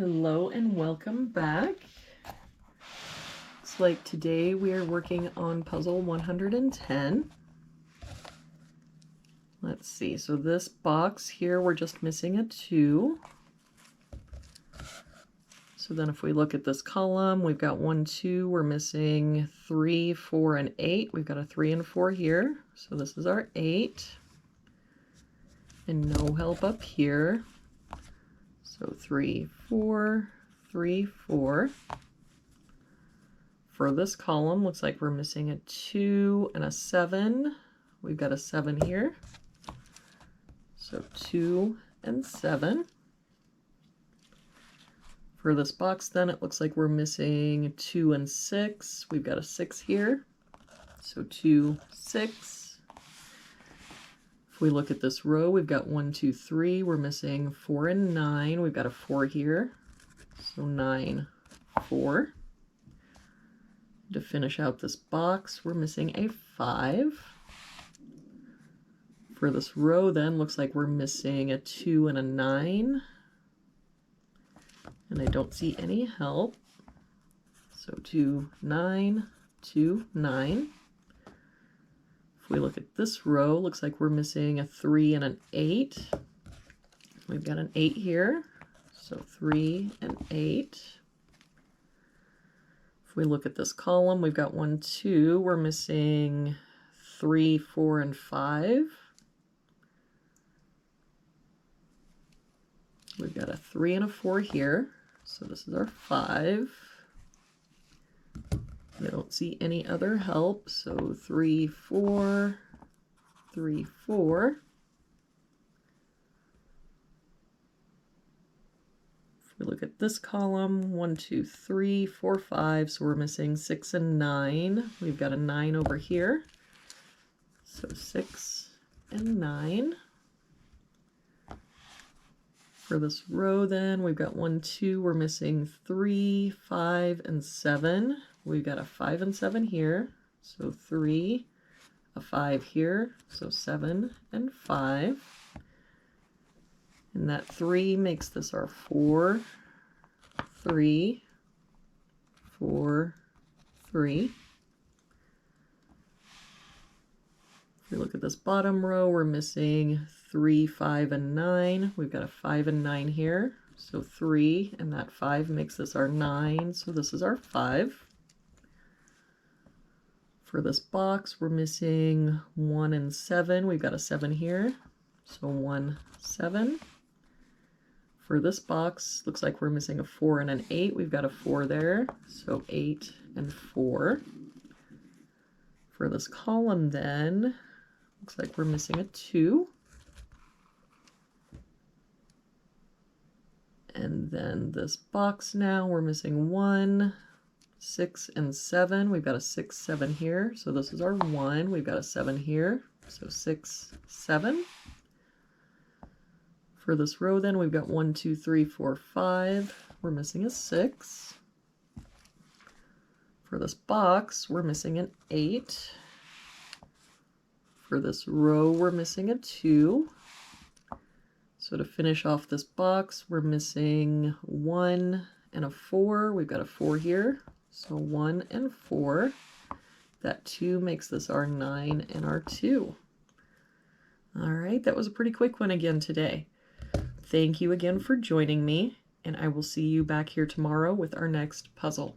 Hello and welcome back. Looks like today we are working on puzzle 110. Let's see, so this box here we're just missing a 2. So then if we look at this column, we've got 1, 2, we're missing 3, 4, and 8. We've got a 3 and 4 here, so this is our 8. And no help up here. So 3, 4, 3, 4. For this column, looks like we're missing a 2 and a 7. We've got a 7 here. So 2 and 7. For this box then, it looks like we're missing 2 and 6. We've got a 6 here. So 2, 6. If we look at this row, we've got 1, 2, 3. We're missing 4 and 9. We've got a 4 here. So 9, 4. To finish out this box, we're missing a 5. For this row then, looks like we're missing a 2 and a 9. And I don't see any help. So 2, 9, 2, 9. If we look at this row, looks like we're missing a 3 and an 8. We've got an 8 here. So 3 and 8. If we look at this column, we've got 1, 2. We're missing 3, 4, and 5. We've got a 3 and a 4 here. So this is our 5. I don't see any other help. So 3, 4, 3, 4. If we look at this column, 1, 2, 3, 4, 5. So we're missing 6 and 9. We've got a 9 over here. So 6 and 9. For this row then, we've got 1, 2, we're missing 3, 5, and 7. We've got a 5 and 7 here, so 3, a 5 here, so 7 and 5. And that 3 makes this our 4, 3, 4, 3. If we look at this bottom row, we're missing 3, 5, and 9. We've got a 5 and 9 here. So 3 and that 5 makes this our 9. So this is our 5. For this box, we're missing 1 and 7. We've got a 7 here. So 1, 7. For this box, looks like we're missing a 4 and an 8. We've got a 4 there. So 8 and 4. For this column then, looks like we're missing a 2. And then this box now, we're missing 1, 6, and 7. We've got a 6, 7 here. So this is our 1. We've got a 7 here. So 6, 7. For this row then, we've got 1, 2, 3, 4, 5. We're missing a 6. For this box, we're missing an 8. For this row, we're missing a 2. So to finish off this box, we're missing 1 and a 4. We've got a 4 here. So 1 and 4. That 2 makes this our 9 and our 2. All right, that was a pretty quick one again today. Thank you again for joining me, and I will see you back here tomorrow with our next puzzle.